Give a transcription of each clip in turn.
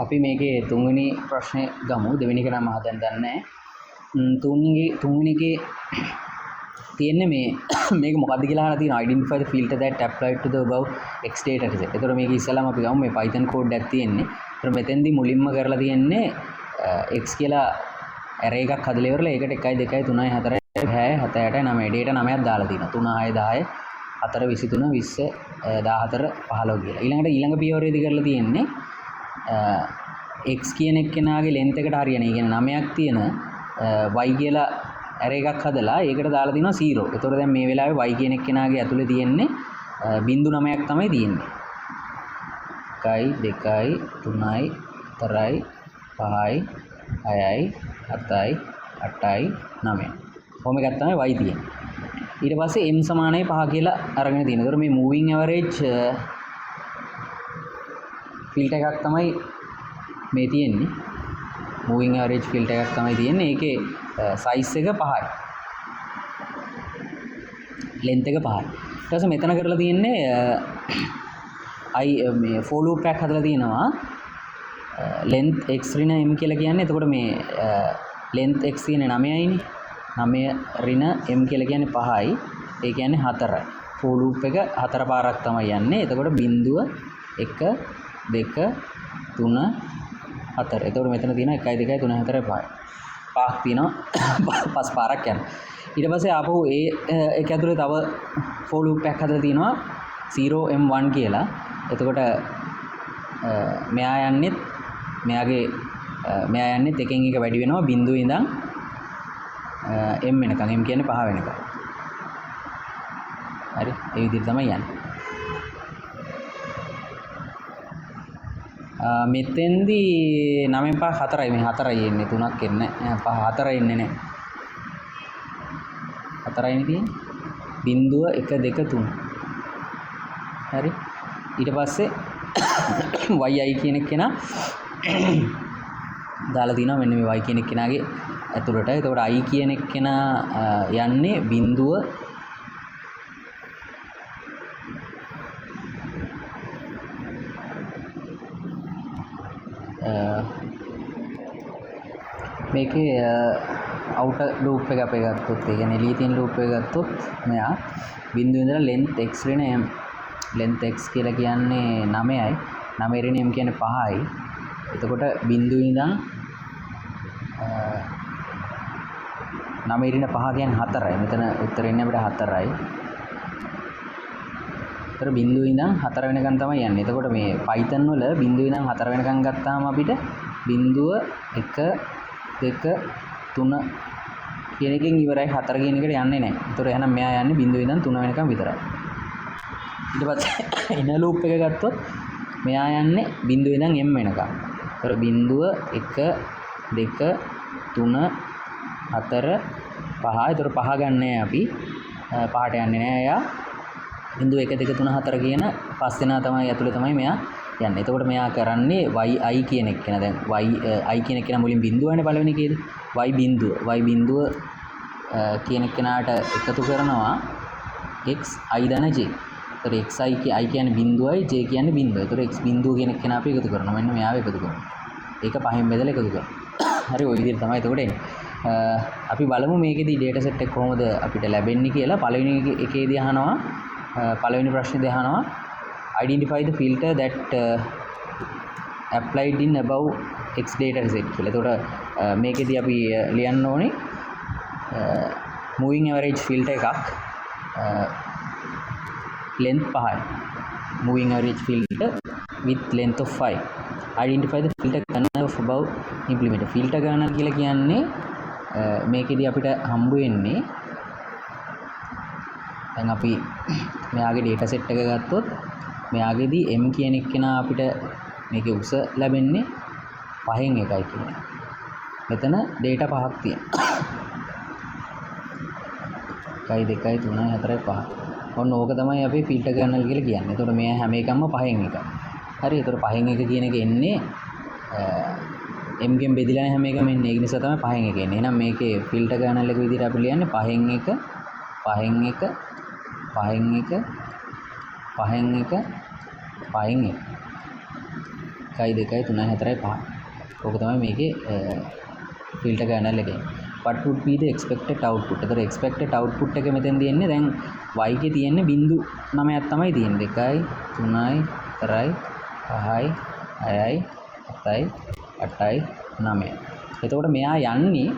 අපි මේකේ තුන්වෙනි ප්‍රශ්නේ ගමු. දෙවෙනි එක නම් මම දැන් දන්නේ නැහැ. තුන්වෙනි එකේ තියෙන්නේ මේක මොකද්ද කියලා අහලා තියෙනවා. Identify the filter that applied to the above x data set. ඒතකොට මේක ඉස්සෙල්ලාම අපි ගමු මේ Python code එකක් තියෙන්නේ. ඒතකොට මෙතෙන්දී මුලින්ම කරලා තියෙන්නේ x කියලා array එකක් හදලා ඉවරලා ඒකට 1 2 3 4 5 6 7 8 9 data 9ක් දාලා තියෙනවා. 3 6 10 4 23 20 14 15 කියලා. ඊළඟ පියවරේදී කරලා තියෙන්නේ x කියන එක්කෙනාගේ length එකට හරියන. ඒ කියන්නේ 9ක් තියෙන y කියලා array එකක් හදලා ඒකට දාලා තිනවා 0. ඒතකොට දැන් මේ වෙලාවේ y කියන එක්කෙනාගේ ඇතුලේ තියෙන්නේ බිංදු 9ක් තමයි තියෙන්නේ. 1යි 2යි 3යි 4යි 5යි 6යි 7යි 8යි 9යි. කොහොම එකක් තමයි y තියෙන්නේ. ඊට පස්සේ m සමානයි 5 කියලා අරගෙන තියෙනවා. ඒතකොට මේ moving average filter එකක් තමයි මේ තියෙන්නේ. moving average filter එකක් තමයි තියෙන්නේ. ඒකේ size එක 5යි. length එක 5යි. ඊට පස්සේ මෙතන කරලා තියෙන්නේ මේ for loop එකක් හදලා තියෙනවා. length x ඍණ m කියලා කියන්නේ. එතකොට මේ length x කියන්නේ 9යිනේ. 9 ඍණ m කියලා කියන්නේ 5යි. ඒ කියන්නේ 4යි. for loop එක 4 පාරක් තමයි යන්නේ. එතකොට බිංදුව 1 2 3 4. එතකොට මෙතන තියෙනවා 1 2 3 4 5. පහක් තියෙනවා. පස් පාරක් යනවා. ඊට පස්සේ ආපහු ඒක ඇතුලේ තව for loop එකක් හදලා තියෙනවා 0m1 කියලා. එතකොට මෙයා යන්නේ එකෙන් එක වැඩි වෙනවා බිංදුවේ ඉඳන් m වෙනකන්. m කියන්නේ 5 වෙනකන්. හරි. ඒ විදිහට තමයි යන්නේ. මෙතෙන්දී 9 5 4යි මේ 4යි එන්නේ 3ක් එන්නේ නැහැ 5 4 එන්නේ නැහැ 4යිනේ තියෙන්නේ බිංදුව 1 2 3 හරි ඊට පස්සේ yi කියන කෙනා දාලා තිනවා මෙන්න මේ y කියන කෙනාගේ ඇතුළට. එතකොට i කියන කෙනා යන්නේ බිංදුව මේකේ outer loop එක අපේ ගත්තොත් ඒ කියන්නේ එළියේ තියෙන loop එක ගත්තොත් මෙයා බිංදුවේ ඉඳලා length x ඍණ m length x කියලා කියන්නේ 9යි 9 ඍණ m කියන්නේ 5යි. එතකොට බිංදුවේ ඉඳන් 9 ඍණ 5 කියන්නේ 4යි. මෙතන උත්තරේ ඉන්නේ අපිට 4යි. ඒතර බිංදුවේ ඉඳන් 4 වෙනකන් තමයි යන්නේ. එතකොට මේ Python වල බිංදුවේ ඉඳන් 4 වෙනකන් ගත්තාම අපිට බිංදුව 1 2 3 කියන එකෙන් ඉවරයි. 4 කියන එකට යන්නේ නැහැ. ඒතර එහෙනම් මෙයා යන්නේ බිංදුවේ ඉඳන් 3 වෙනකන් විතරයි. ඊට පස්සේ ඉන ලූප් එක ගත්තොත් මෙයා යන්නේ බිංදුවේ ඉඳන් m වෙනකන්. ඒතර බිංදුව 1 2 3 4 5. ඒතර 5 ගන්නෑ අපි. 5ට යන්නේ නැහැ එයා. බිංදුව 1 2 3 4 කියන පස් දෙනා තමයි ඇතුලේ තමයි මෙයා යන්නේ. එතකොට මෙයා කරන්නේ yi කියන එක කියන දැන් i කියන එක කියන මුලින් බිංදුවනේ පළවෙනි කේද y බිංදුව කියන කෙනාට එකතු කරනවා x i ධන j. ඒතර x i කියන්නේ බිංදුවයි j කියන්නේ බිංදුවයි. ඒතර x බිංදුව කියන කෙනා අපි එකතු කරනවා. මෙන්න මෙයාව එකතු කරනවා. ඒක පහෙන් බෙදලා එකතු කරනවා. හරි ඔය විදිහට තමයි එතකොට එන්නේ. අපි බලමු මේකෙදි data set එක කොහොමද අපිට ලැබෙන්නේ කියලා. පළවෙනි එකේදී අහනවා පළවෙනි ප්‍රශ්නේදී අහනවා identify the filter that applied in above x data set කියලා. එතකොට මේකෙදී අපි ලියන්න ඕනේ moving average filter එකක් length 5යි. moving average filter with length of 5. identify the filter kernel of above implemented. filter kernel කියලා කියන්නේ මේකෙදී අපිට හම්බ වෙන්නේ දැන් අපි මෙයාගේ data set එක ගත්තොත් මෙයාගේදී m කියන එක්කෙනා අපිට මේකේ උස ලැබෙන්නේ 5න් 1යි කියන්නේ. මෙතන data 5ක් තියෙනවා. 1 2 3 4 5. ඔන්න ඕක තමයි අපි filter kernel කියලා කියන්නේ. ඒතකොට මේ හැම එකක්ම 5න් 1යි. හරි. ඒතකොට 5න් 1 කියන එක එන්නේ m ගෙන් බෙදිලා හැම එකම එන්නේ. ඒක නිසා තමයි 5න් 1 එන්නේ. එහෙනම් මේකේ filter kernel එක විදිහට අපි ලියන්නේ 5න් 1 5න් 1 5න් 1 5න් 1 5න් 1 1 2 3 4 5. ඕක තමයි මේකේ ෆිල්ටර් කර්නල් එකේ. what would be the expected output? ඒතර expected output එක මෙතෙන්දී එන්නේ දැන් y එකේ තියෙන්නේ බිංදු 9ක් තමයි තියෙන්නේ. 2යි 3යි 4යි 5යි 6යි 7යි 8යි 9යි. එතකොට මෙයා යන්නේ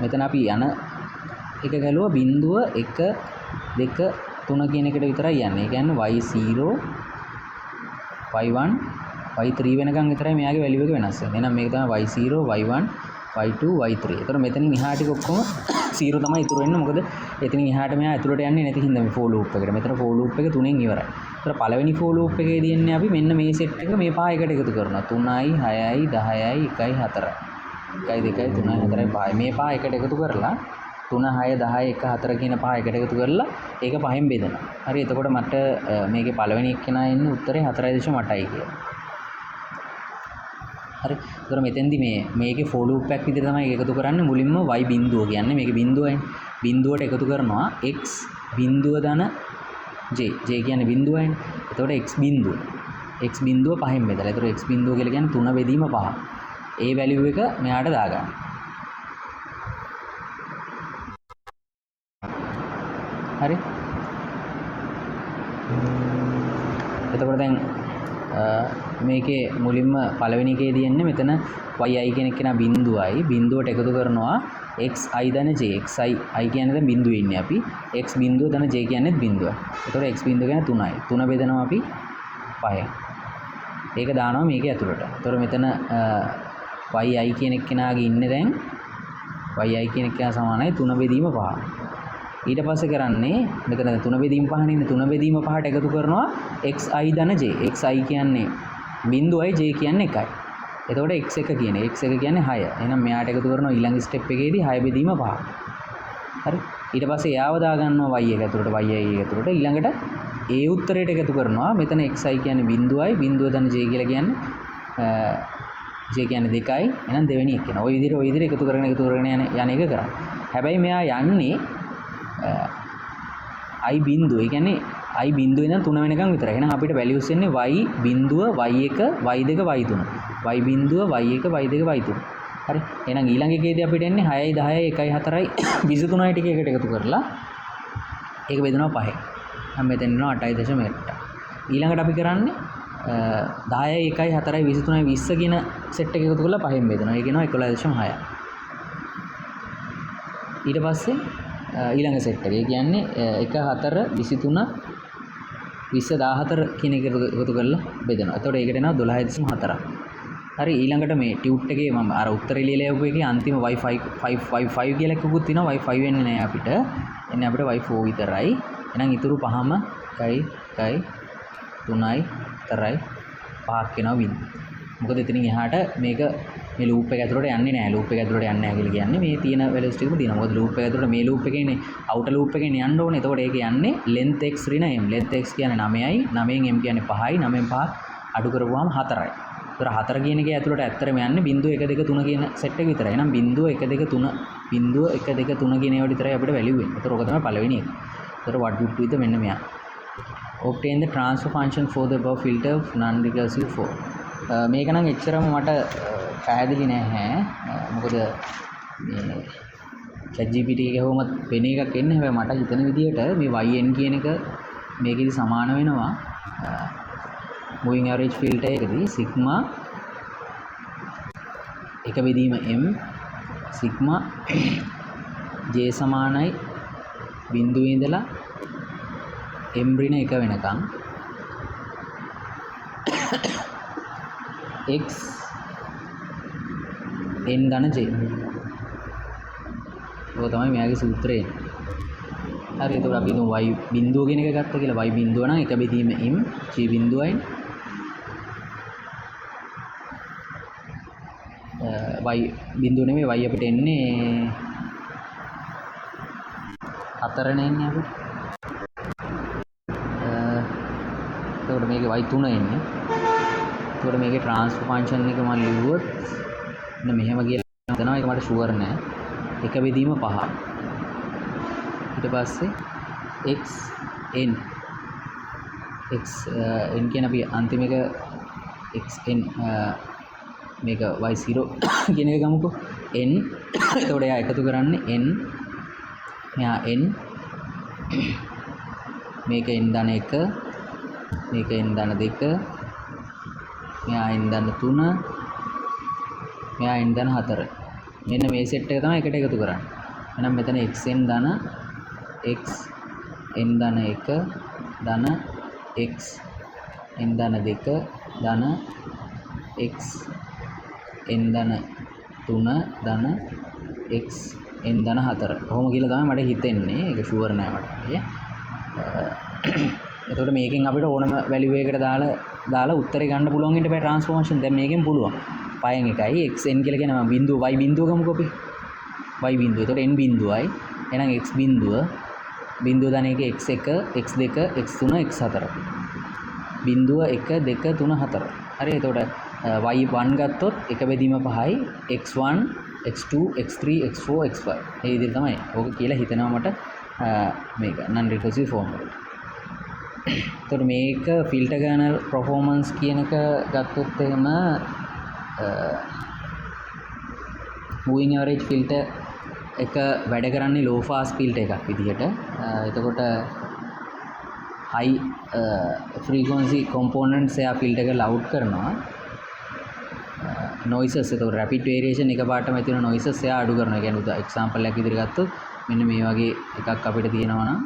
මෙතන අපි යන එක ගැලුවා බිංදුව 1 2 3 කියන එකට විතරයි යන්නේ. ඒ කියන්නේ y0 y1 y3 වෙනකන් විතරයි මෙයාගේ වැලියු එක වෙනස් වෙන්නේ. එහෙනම් මේක තමයි y0 y1 y2 y3. ඒතර මෙතනින් එහාට ටික ඔක්කොම 0 තමයි ඉතුරු වෙන්නේ. මොකද එතනින් එහාට මෙයා ඇතුළට යන්නේ නැති හින්දා මේ for loop එකට. මෙතන for loop එක 3න් ඉවරයි. ඒතර පළවෙනි for loop එකේ තියෙන්නේ අපි මෙන්න මේ set එක මේ පහ එකට එකතු කරනවා. 3යි 6යි 10යි 1යි 4යි. 1යි 2යි 3යි 4යි 5යි. මේ පහ එකට එකතු කරලා 3 6 10 1 4 කියන පහ එකට එකතු කරලා ඒක පහෙන් බෙදනවා. හරි. එතකොට මට මේකේ පළවෙනි එක්කෙනා එන්නේ උත්තරේ 4.8යි කියලා. හරි. ඒතර මෙතෙන්දි මේකේ for loop එකක් විදිහට තමයි එකතු කරන්නේ. මුලින්ම y බිංදුව කියන්නේ මේකේ බිංදුවයි. බිංදුවට එකතු කරනවා x බිංදුව ධන j. j කියන්නේ බිංදුවයිනේ. එතකොට x බිංදුව. x බිංදුව පහෙන් බෙදලා. ඒතර x බිංදුව කියලා කියන්නේ 3 බෙදීම 5. ඒ වැලියු එක මෙහාට දාගන්න. හරි. එතකොට දැන් මේකේ මුලින්ම පළවෙනි එකේ තියෙන්නේ මෙතන yi කියන එක නා බිංදුවයි. බිංදුවට එකතු කරනවා xi ධන j. xi i කියන්නේ දැන් බිංදුවේ ඉන්නේ අපි. x බිංදුව ධන j කියන්නේත් බිංදුව. එතකොට x බිංදුව කියන්නේ 3යි. 3 බෙදනවා අපි 5යි. ඒක දානවා මේකේ ඇතුළට. එතකොට මෙතන yi කියන එක නාගේ ඉන්නේ දැන් yi කියන එක සමානයි 3 බෙදීම 5. ඊට පස්සේ කරන්නේ මෙතන 3 බෙදීම 5 නේ. 3 බෙදීම 5ට එකතු කරනවා xi ධන j. xi කියන්නේ බිංදුවයි j කියන්නේ 1යි. එතකොට x1 කියන්නේ x1 කියන්නේ 6. එහෙනම් මෙයාට එකතු කරනවා ඊළඟ ස්ටෙප් එකේදී 6 බෙදීම 5. හරි. ඊට පස්සේ යාව දා ගන්නවා y එක ඇතුළට yi එක ඇතුළට. ඊළඟට ඒ උත්තරයට එකතු කරනවා මෙතන xi කියන්නේ බිංදුවයි බිංදුව ධන j කියලා කියන්නේ j කියන්නේ 2යි. එහෙනම් දෙවෙනි එක වෙනවා. ওই විදිහට එකතු කරගෙන යන එක කරා. හැබැයි මෙයා යන්නේ i බිංදුව. ඒ කියන්නේ i බිංදුව ඉඳන් 3 වෙනකන් විතරයි. එහෙනම් අපිට වැලියුස් එන්නේ y බිංදුව y1 y2 y3. y බිංදුව y1 y2 y3. හරි. එහෙනම් ඊළඟ එකේදී අපිට එන්නේ 6යි 10යි 1යි 4යි 23යි ටික එකට එකතු කරලා ඒක බෙදනවා 5යි. නම් මෙතන එනවා 8.8. ඊළඟට අපි කරන්නේ 10යි 1යි 4යි 23යි 20 කියන සෙට් එක එකතු කරලා 5න් බෙදනවා. ඒක එනවා 11.6. ඊට පස්සේ ඊළඟ සෙට් එක. ඒ කියන්නේ 1 4 23 20 14 කියන එක එකතු කරලා බෙදනවා. එතකොට ඒකට එනවා 12.4. හරි. ඊළඟට මේ ටියුට් එකේ මම අර උත්තරේ ලියලා යවපු එකේ අන්තිම y5 කියලා එකකුත් තියෙනවා. y5 වෙන්නේ නැහැ අපිට. එන්නේ අපිට y4 විතරයි. එහෙනම් ඉතුරු පහම 1යි 1යි 3යි 4යි 5ක් වෙනවා බිංදුව. මොකද එතනින් එහාට මේක මේ ලූප් එක ඇතුළට යන්නේ නැහැ. ලූප් එක ඇතුළට යන්නේ නැහැ කියලා කියන්නේ මේ තියෙන වැලියුස් ටිකම තියෙනවා. මොකද ලූප් එක ඇතුළට මේ ලූප් එකේනේ අවුටර් ලූප් එකේනේ යන්න ඕනේ. එතකොට ඒක යන්නේ length x ඍණ m. length x කියන්නේ 9යි. 9න් m කියන්නේ 5යි. 9න් 5 අඩු කරපුවාම 4යි. ඒතර 4 කියන එකේ ඇතුළට ඇත්තටම යන්නේ බිංදුව 1 2 3 කියන සෙට් එක විතරයි. එහෙනම් බිංදුව 1 2 3 බිංදුව 1 2 3 කියන ඒවා විතරයි අපිට වැලියු වෙන්නේ. ඒතර ඔක තමයි පළවෙනි එක. ඒතර what would be the මෙන්න මෙයා. obtain the transfer function for the above filter of non-recursive for. මේක නම් එච්චරම මට පැහැදිලි නැහැ. මොකද මේ ChatGPT එකේ කොහොමද වෙන එකක් එන්නේ. හැබැයි මට හිතන විදිහට මේ yn කියන එක මේකෙදි සමාන වෙනවා moving average filter එකදී sigma 1 බෙදීම m sigma j සමානයි බිංදුවේ ඉඳලා m ඍණ 1 වෙනකම් x n ධන j. ඒක තමයි මෙයාගේ සූත්‍රය. හරි. එතකොට අපි හිතමු y බිංදුව කියන එක ගත්තා කියලා. y බිංදුව නම් 1 බෙදීම m j බිංදුවයි y බිංදුව නෙමෙයි y අපිට එන්නේ 4 නේ එන්නේ අපිට. එතකොට මේකේ y 3 එන්නේ. එතකොට මේකේ ट्रांसफर ෆන්ක්ෂන් එක මම ලිව්වොත් මෙන්න මෙහෙම කියලා හිතනවා. ඒක මට ෂුවර් නෑ. 1 බෙදීම 5. ඊට පස්සේ x n කියන අපි අන්තිම එක xn මේක y0 කියන එක ගමුකෝ n එතකොට එයා එකතු කරන්නේ n මෙයා n මේක n ධන 1 මේක n ධන 2 මෙයා n ධන 3 මෙයා n ධන 4 මෙන්න මේ සෙට් එක තමයි එකට එකතු කරන්නේ එහෙනම් මෙතන xn ධන x n ධන 1 ධන x n ධන 2 ධන x n ධන 3 ධන x n ධන 4 කොහොම කියලා තමයි මට හිතෙන්නේ ඒක ෂුවර් නෑ මට එතකොට මේකෙන් අපිට ඕනම වැලියු එකකට දාලා උත්තරේ ගන්න පුළුවන් ඊට පස්සේ ට්‍රාන්ස්ෆෝමේෂන් දැන් මේකෙන් පුළුවන් පයෙන් එකයි xn කියලා කියන මම බිඳුව y බිඳුව ගමුකෝ අපි y බිඳුව එතකොට n බිඳුවයි එහෙනම් x බිඳුව බිඳුව ධන 1 x1 x2 x3 x4 බිඳුව 1 2 3 4 හරි එතකොට y1 ගත්තොත් එක බෙදීම 5යි x1 x2 x3 x4 x5 මේ විදිහට තමයි ඕක කියලා හිතනවා මට මේක non recursive form එකට. එතකොට මේක filter kernel performance කියන එක ගත්තොත් එහෙම moving average filter එක වැඩ කරන්නේ low pass filter එකක් විදිහට. එතකොට high frequency components එයා filter කරලා out කරනවා. noises එතකොට rapid variation එකපාරටම ඇති වෙන noises එයා අඩු කරනවා. ඒ කියන්නේ example එකක් විදිහට ගත්තොත් මෙන්න මේ වගේ එකක් අපිට තියෙනවා නම්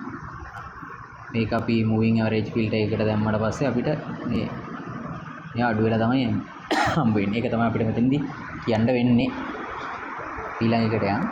මේක අපි moving average filter එකකට දැම්මට පස්සේ අපිට මේ අඩු වෙලා තමයි හම්බ වෙන්නේ. ඒක තමයි අපිට මෙතනදී කියන්න වෙන්නේ. ඊළඟ එකට යන්න.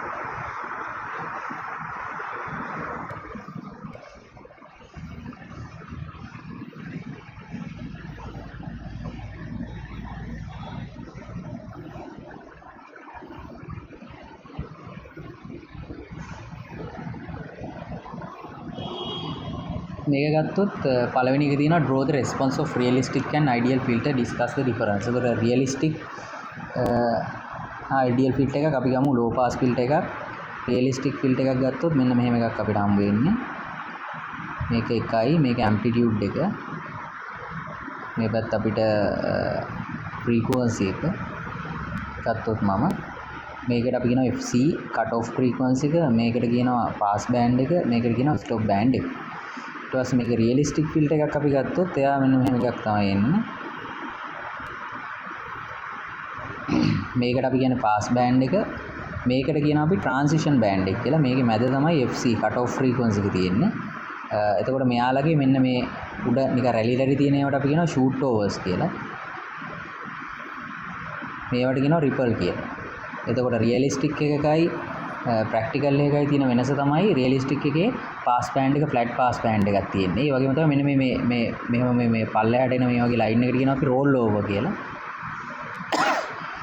මේක ගත්තොත් පළවෙනි එක තියෙනවා draw the response of realistic and ideal filter discuss the difference. ඒකට realistic ideal filter එකක් අපි ගමු low pass filter එකක් realistic filter එකක් ගත්තොත් මෙන්න මෙහෙම එකක් අපිට හම්බ වෙන්නේ. මේක එකයි මේක amplitude එක. මේ පැත්ත අපිට frequency එක ගත්තොත් මම මේකට අපි කියනවා FC cut off frequency එක මේකට කියනවා pass band එක මේකට කියනවා stop band එක. ඊට පස්සේ මේක රියලිස්ටික් ෆිල්ටර් එකක් අපි ගත්තොත් එයා මෙන්න මෙහෙම එකක් තමයි එන්නේ. මේකට අපි කියන්නේ පාස් බෑන්ඩ් එක. මේකට කියනවා අපි ට්‍රාන්සිෂන් බෑන්ඩ් එක කියලා. මේකේ මැද තමයි FC cut off frequency එක තියෙන්නේ. එතකොට මෙයාලගේ මෙන්න මේ උඩ නිකන් රැලි තියෙන ඒවාට අපි කියනවා shoot overs කියලා. මේවට කියනවා ripple කියලා. එතකොට රියලිස්ටික් එකකයි ප්‍රැක්ටිකල් එකයි තියෙන වෙනස තමයි රියලිස්ටික් එකේ පාස් බෑන්ඩ් එක ෆ්ලැට් පාස් බෑන්ඩ් එකක් තියෙන්නේ. ඒ වගේම තමයි මෙන්න මේ පල්ලෙහාට එන මේ වගේ ලයින් එකකට කියනවා අපි රෝල් ඕවර් කියලා.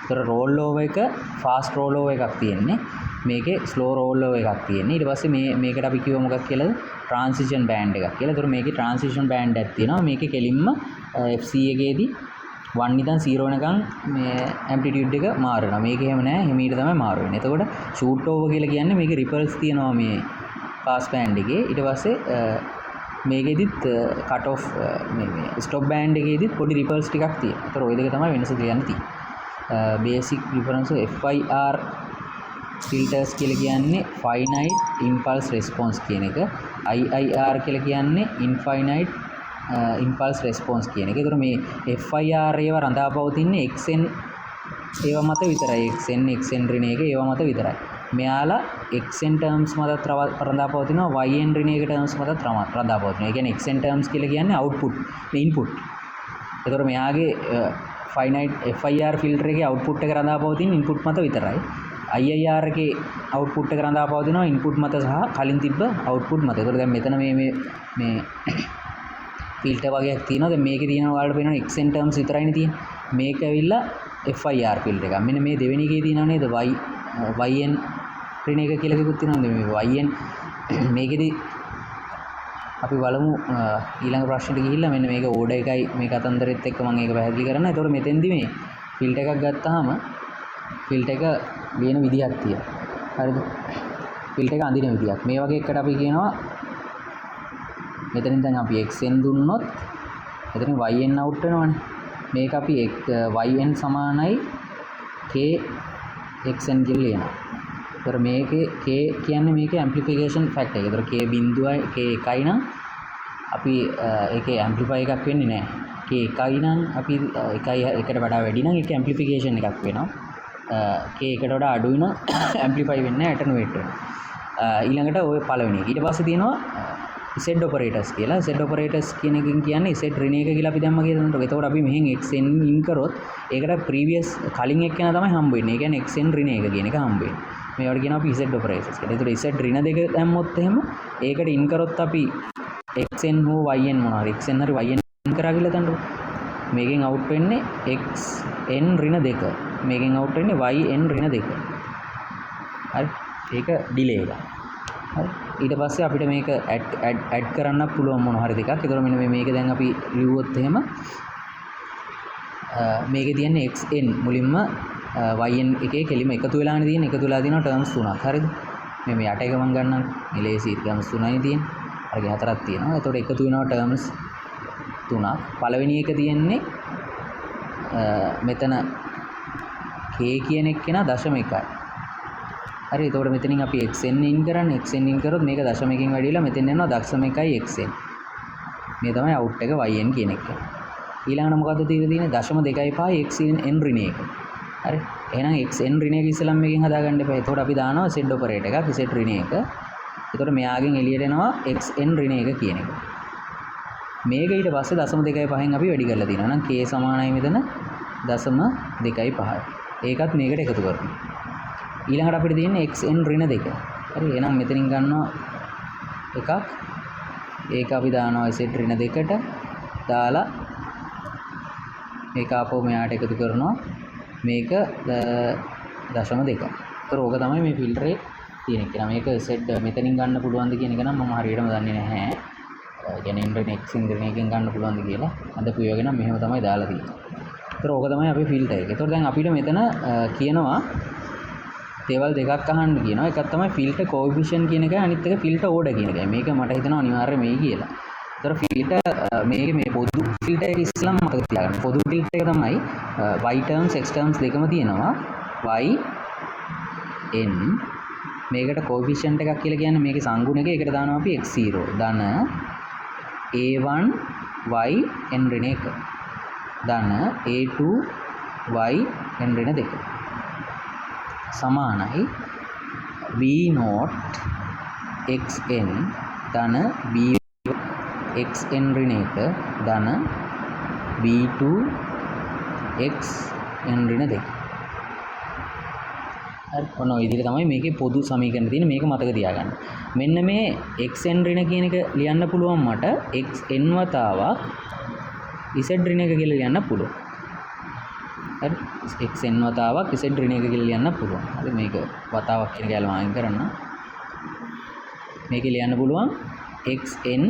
ඒතර රෝල් ඕවර් එක ෆාස්ට් රෝල් ඕවර් එකක් තියෙන්නේ. මේකේ ස්ලෝ රෝල් ඕවර් එකක් තියෙන්නේ. ඊට පස්සේ මේකට අපි කිව්ව මොකක්ද කියලාද? ට්‍රාන්සිෂන් බෑන්ඩ් එකක් කියලා. ඒතර මේකේ ට්‍රාන්සිෂන් බෑන්ඩ් එකක් තියෙනවා. මේකේ කෙලින්ම FC එකේදී 1 ඉඳන් 0 වෙනකන් මේ ඇම්ප්ලිටියුඩ් එක මාරනවා. මේක එහෙම නෑ. හිමීට තමයි මාරු වෙන්නේ. එතකොට ෂූට් ඕවර් කියලා කියන්නේ මේකේ රිපල්ස් තියෙනවා මේ පාස් බෑන්ඩ් එකේ. ඊට පස්සේ මේකෙදිත් කට් ඔෆ් මේ ස්ටොප් බෑන්ඩ් එකේදිත් පොඩි රිපල්ස් ටිකක් තියෙනවා. ඒතර ওই දෙක තමයි වෙනස කියන්න තියෙන්නේ. බේසික් ඩිෆරන්ස් FIR ෆිල්ටර්ස් කියලා කියන්නේ finite impulse response කියන එක. IIR කියලා කියන්නේ infinite impulse response කියන එක. ඒතර මේ FIR ඒවා රඳාපවතින්නේ XN ඒවා මත විතරයි. XN ඍණ එක ඒවා මත විතරයි. මෙයාලා XN terms මතත් රඳාපවතිනවා YN ඍණ එක terms මතත් රඳාපවතිනවා. ඒ කියන්නේ XN terms කියලා කියන්නේ output input. ඒතර මෙයාගේ finite FIR filter එකේ output එක රඳාපවතින input මත විතරයි. IIR එකේ output එක රඳාපවතිනවා input මත සහ කලින් තිබ්බ output මත. ඒතර දැන් මෙතන මේ ෆිල්ටර් වගේක් තියෙනවා. දැන් මේකේ තියෙනවා ඔයාලට පේනවා XN terms විතරයිනේ තියෙන්නේ. මේක ඇවිල්ලා FIR ෆිල්ටර් එකක්. මෙන්න මේ දෙවෙනි එකේ තියෙනවා නේද YN ඍණ එක කියලා එකකුත් තියෙනවා. මේ YN මේකෙදි අපි බලමු ඊළඟ ප්‍රශ්නෙට ගිහිල්ලා මෙන්න මේක ඕඩර් එකයි මේ කතන්දරෙත් එක්ක මම ඒක පැහැදිලි කරනවා. ඒතකොට මෙතෙන්දි මේ ෆිල්ටර් එකක් ගත්තාම ෆිල්ටර් එක ලියන විදිහක් තියෙනවා. හරිද? ෆිල්ටර් එක අඳින විදිහක්. මේ වගේ එකකට අපි කියනවා මෙතනින් දැන් අපි XN දුන්නොත් එතනින් YN අවුට් වෙනවනේ. මේක අපි yn සමානයි k xn කියලා ලියනවා. ඒතර මේකේ k කියන්නේ මේකේ ඇම්ප්ලිෆිකේෂන් ෆැක්ටර් එක. ඒතර k බිඳුවයි k එකයි නම් අපි ඒකේ ඇම්ප්ලිෆයි එකක් වෙන්නේ නැහැ. k එකයි නම් අපි එකයි එකට වඩා වැඩි නම් ඒකේ ඇම්ප්ලිෆිකේෂන් එකක් වෙනවා. k එකට වඩා අඩුයි නම් ඇම්ප්ලිෆයි වෙන්නේ නැහැ, ඇටනුවේට් වෙනවා. ඊළඟට ওই පළවෙනි එක. ඊට පස්සේ තියෙනවා z ඔපරේටර්ස් කියලා. z ඔපරේටර්ස් කියන එකෙන් කියන්නේ z ඍණ එක කියලා අපි දැම්ම කියලා නේද? එතකොට අපි මෙහෙන් xn ඉන් කරොත් ඒකට ප්‍රීවියස් කලින් එක්කෙනා තමයි හම්බ වෙන්නේ. ඒ කියන්නේ xn ඍණ එක කියන එක හම්බ වෙන්නේ. මේවට කියනවා අපි z ඔපරේටර්ස් කියලා. එතකොට z ඍණ දෙක දැම්මොත් එහෙම ඒකට ඉන් කරොත් අපි xn හෝ yn මොනවා හරි xn හරි yn කරා කියලා තන්නකො. මේකෙන් අවුට් වෙන්නේ xn ඍණ දෙක. මේකෙන් අවුට් වෙන්නේ yn ඍණ දෙක. හරි. ඒක ඩිලේ එක. හරි. ඊට පස්සේ අපිට මේක ඇඩ් කරන්න පුළුවන් මොන හරි දෙකක්. ඒතකොට මෙන්න මේක දැන් අපි ලිව්වොත් එහෙම මේකේ තියෙන්නේ xn මුලින්ම yn එකේ කෙලිම එකතු වෙලානේ තියෙන්නේ. එකතු වෙලා තියෙනවා ටර්ම්ස් තුනක්. හරිද? මේ යට එක මම ගන්නම්. මෙලේසි ටර්ම්ස් තුනයි තියෙන්නේ. අරගේ හතරක් තියෙනවා. ඒතකොට එකතු වෙනවා ටර්ම්ස් තුනක්. පළවෙනි එක තියෙන්නේ මෙතන k කියන එක කෙනා දශම එකයි. හරි. එතකොට මෙතනින් අපි xn ඉන් කරන්නේ. xn ඉන් කරොත් මේක දශමයකින් වැඩි වෙලා මෙතෙන් යනවා දශම එකයි xn. මේ තමයි අවුට් එක yn කියන එක. ඊළඟට මොකද්ද තියෙන්නේ? දශම 2.5 xn ඍණ එක. හරි. එහෙනම් xn ඍණ එක ඉස්සෙල්ලාම මේකෙන් හදාගන්න එපා. එතකොට අපි දානවා z ඔපරේටර් එකක් z ඍණ එක. එතකොට මෙයාගෙන් එළියට එනවා xn ඍණ එක කියන එක. මේක ඊට පස්සේ දශම 2.5න් අපි වැඩි කරලා තියෙනවා. එහෙනම් k සමානයි මෙතන දශම 2.5. ඒකත් මේකට එකතු කරනවා. ඊළඟට අපිට තියෙන්නේ xn ඍණ 2. හරි. එහෙනම් මෙතනින් ගන්නවා එකක්. ඒක අපි දානවා z ඍණ 2ට දාලා මේක ආපහු මෙයාට එකතු කරනවා. මේක දශම 2. ඒතර ඕක තමයි මේ ෆිල්ටරේ තියෙන එක. මේක z මෙතනින් ගන්න පුළුවන්ද කියන එක නම් මම හරියටම දන්නේ නැහැ. කියන්නේ ඍණ x ඍණ එකෙන් ගන්න පුළුවන්ද කියලා. අදපු යෝගේ නම් මෙහෙම තමයි දාලා තියෙන්නේ. ඒතර ඕක තමයි අපේ ෆිල්ටර් එක. ඒතර දැන් අපිට මෙතන කියනවා දේවල් දෙකක් අහන්න කියනවා. එකක් තමයි ෆිල්ටර් කොඑෆිෂියන්ට් කියන එකයි, අනිත් එක ෆිල්ටර් ඕඩර් කියන එකයි. මේක මට හිතෙනවා අනිවාර්යයෙන් මේ කියලා. ඒතර ෆිල්ටර් මේ පොදු ෆිල්ටර් එක ඉස්සෙල්ලාම මතක තියාගන්න. පොදු ෆිල්ටර් එක තමයි y terms x terms දෙකම තියෙනවා. yn මේකට කොඑෆිෂියන්ට් එකක් කියලා කියන්නේ මේකේ සංගුණක. ඒකට දානවා අපි x0 ධන a1 y n ඍණ 1 ධන a2 y n ඍණ 2 සමානයි v0 xn ධන b xn ඍණ 1 ධන v2 xn ඍණ 2. හරි. ඔන්න ඔය විදිහට තමයි මේකේ පොදු සමීකරණ තියෙන්නේ. මේක මතක තියාගන්න. මෙන්න මේ xn ඍණ කියන එක ලියන්න පුළුවන් මට xn වතාවක් z ඍණ එක කියලා ලියන්න පුළුවන්. හරි. xn වතාවක් z ඍණ එක කියලා ලියන්න පුළුවන්. හරි. මේක වතාවක් කියන කැලම අයින් කරන්න. මේකේ ලියන්න පුළුවන් xn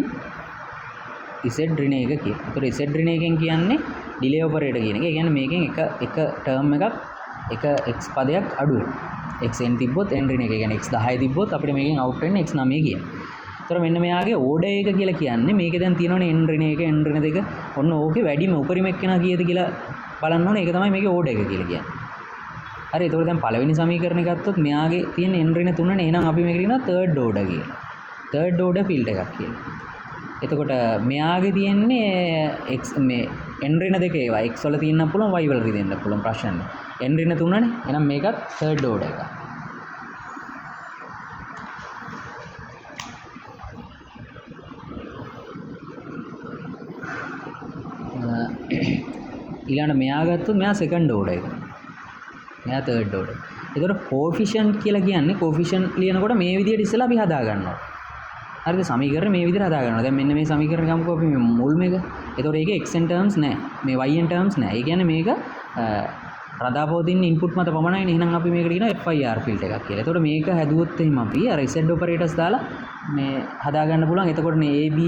z ඍණ එක කියලා. ඒතර z ඍණ එකෙන් කියන්නේ ඩිලේ ඔපරේටර් කියන එක. ඒ කියන්නේ මේකෙන් එක ටර්ම් එකක් එක x පදයක් අඩු වෙනවා. xn තිබ්බොත් n ඍණ එක. ඒ කියන්නේ x 10 තිබ්බොත් අපිට මේකෙන් අවුට් වෙන්නේ x 9 කියන. ඒතර මෙන්න මෙයාගේ ඕඩර් එක කියලා කියන්නේ මේකේ දැන් තියෙනවනේ n ඍණ 1 n ඍණ 2. ඔන්න ඕකේ වැඩිම උපරිම එක්කෙනා කීයද කියලා බලන්න ඕනේ. ඒක තමයි මේකේ ඕඩර් එක කියලා කියන්නේ. හරි. ඒතකොට දැන් පළවෙනි සමීකරණය ගත්තොත් මෙයාගේ තියෙන n ඍණ 3 නේ. එහෙනම් අපි මේකට කියනවා third order කියලා. third order field එකක් කියලා. එතකොට මෙයාගේ තියෙන්නේ x මේ n ඍණ 2 ඒවා x වල තියෙන්න පුළුවන් y වල තියෙන්න පුළුවන් ප්‍රශ්න නැහැ. n ඍණ 3 නේ. එහෙනම් මේකත් third order එකක්. ඊළඟට මෙයා ගත්තොත් මෙයා second order එක. මෙයා third order. ඒතකොට coefficient කියලා කියන්නේ coefficient ලියනකොට මේ විදිහට ඉස්සෙල්ලා අපි හදා ගන්නවා. හරිද? සමීකරණ මේ විදිහට හදා ගන්නවා. දැන් මෙන්න මේ සමීකරණ ගමුකෝ අපි මේ මුල් මේක. ඒතකොට ඒකේ xn terms නැහැ. මේ yn terms නැහැ. ඒ කියන්නේ මේක රදාපවතින ඉන්පුට් මත පමණයි. එහෙනම් අපි මේකට කියනවා FIR ෆිල්ට් එකක් කියලා. ඒතකොට මේක හැදුවොත් එහෙනම් අපි අර z ඔපරේටර්ස් දාලා මේ හදා ගන්න පුළුවන්. එතකොට මේ AB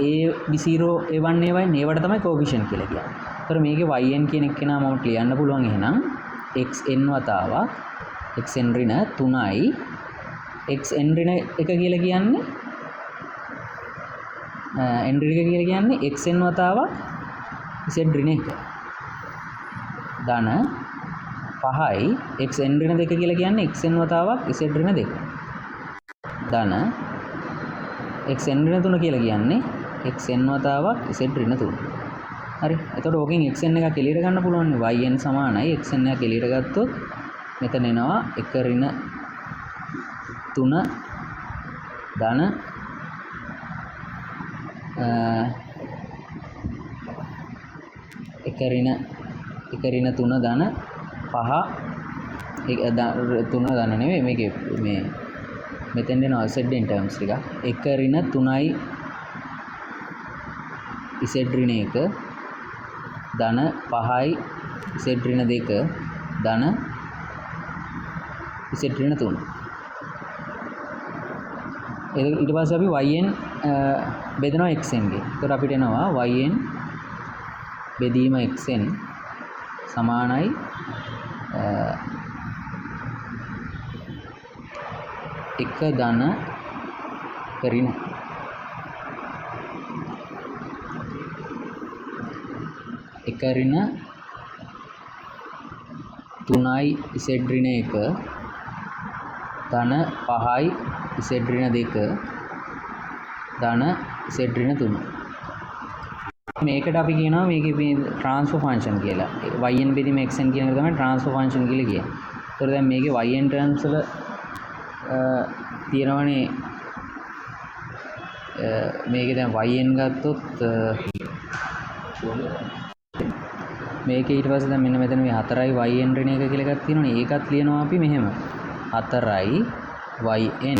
A0 A1 A1 ඒවට තමයි coefficient කියලා කියන්නේ. ඒතර මේකේ yn කියන එක කෙනා මම ලියන්න පුළුවන්. එහෙනම් xn වතාවක් xn ඍණ 3යි xn ඍණ 1 කියලා කියන්නේ n ඍණ 1 කියලා කියන්නේ xn වතාවක් z ඍණ 1. ධන 5යි xn ඍණ 2 කියලා කියන්නේ xn වතාවක් z ඍණ 2. ධන xn ඍණ 3 කියලා කියන්නේ xn වතාවක් z ඍණ 3. හරි. එතකොට ඕකෙන් xn එක එළියට ගන්න පුළුවන් නේ. yn සමානයි xn එක එළියට ගත්තොත් මෙතන එනවා 1 ඍණ 3 ධන 1 ඍණ 3 ධන 5 3 ධන නෙවෙයි මේකේ මේ මෙතෙන් දෙනවා z in terms ටික 1 ඍණ 3යි z ඍණ 1 ධන 5යි z ඍණ 2 ධන z ඍණ 3. ඊට පස්සේ අපි yn බෙදනවා xn ගේ. ඒකට අපිට එනවා yn බෙදීම xn සමානයි 1 ධන ඍණ 1 ඍණ 3යි z ඍණ 1 ධන 5යි z ඍණ 2 ධන z ඍණ 3. මේකට අපි කියනවා මේකේ ට්‍රාන්ස්ෆර් ෆන්ක්ෂන් කියලා. yn බෙදීම xn කියන එක තමයි ට්‍රාන්ස්ෆර් ෆන්ක්ෂන් කියලා කියන්නේ. ඒතර දැන් මේකේ yn ටර්ම්ස් වල තියෙනවනේ මේකේ දැන් yn ගත්තොත් මේකේ ඊට පස්සේ දැන් මෙන්න මෙතන මේ 4යි yn ඍණ 1 කියලා එකක් තියෙනවනේ. ඒකත් ලියනවා අපි මෙහෙම 4යි yn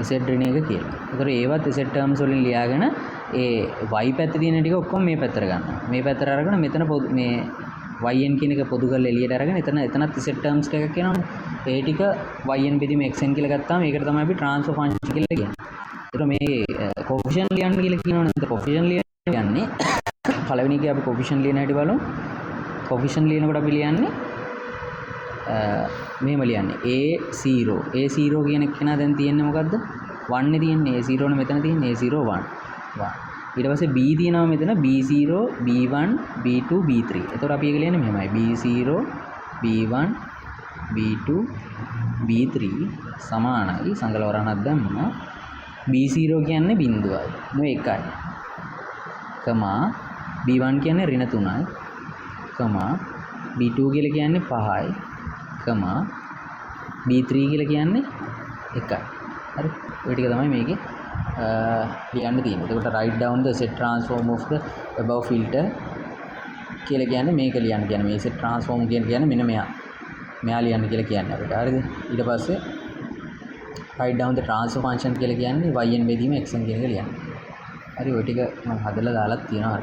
z ඍණ 1 කියලා. ඒතර ඒවත් z ටර්ම්ස් වලින් ලියාගෙන ඒ y පැත්තේ තියෙන ටික ඔක්කොම මේ පැත්තට ගන්නවා. මේ පැත්තට අරගෙන මෙතන මේ yn කියන එක පොදු කරලා එළියට අරගෙන එතනත් z ටර්ම්ස් ටිකක් කියනවනේ. ඒ ටික yn බෙදීම xn කියලා ගත්තාම ඒකට තමයි අපි ට්‍රාන්ස්ෆර් ෆන්ක්ෂන් කියලා කියන්නේ. ඒතර මේ කොෆිෂියන්ට් ලියන්න කියලා කියනවනේ. ඒතර කොෆිෂියන්ට් ලියන්නේ පළවෙනි එකේ අපි කොෆිෂියන්ට් ලියන හැටි බලමු. කොෆිෂියන්ට් ලියනකොට අපි ලියන්නේ මෙහෙම ලියන්නේ a0 කියන එක කෙනා දැන් තියෙන්නේ මොකද්ද 1 නේ තියෙන්නේ a0 නේ මෙතන තියෙන්නේ a0 1 ඊට පස්සේ b තියෙනවා මෙතන b0 b1 b2 b3 එතකොට අපි ඒක ලියන්නේ මෙහෙමයි b0 b1 b2 b3 සමානයි සංකල වරහණක් දැම්මා b0 කියන්නේ බිඳුවයි නෙවෙයි එකයි කමා b1 කියන්නේ ඍණ 3යි කමා b2 කියලා කියන්නේ 5යි කමා b3 කියලා කියන්නේ 1යි. හරි. ඔය ටික තමයි මේකේ ලියන්න තියෙන්නේ. එතකොට write down the set transform of the above filter කියලා කියන්නේ මේක ලියන්න කියන්නේ මේ set transform කියන්නේ මෙන්න මෙයා ලියන්න කියලා කියන්නේ අපිට. හරිද? ඊට පස්සේ write down the transfer function කියලා කියන්නේ yn බෙදීම xn කියන එක ලියන්න. හරි ඔය ටික මම හදලා දාලා තියෙනවා.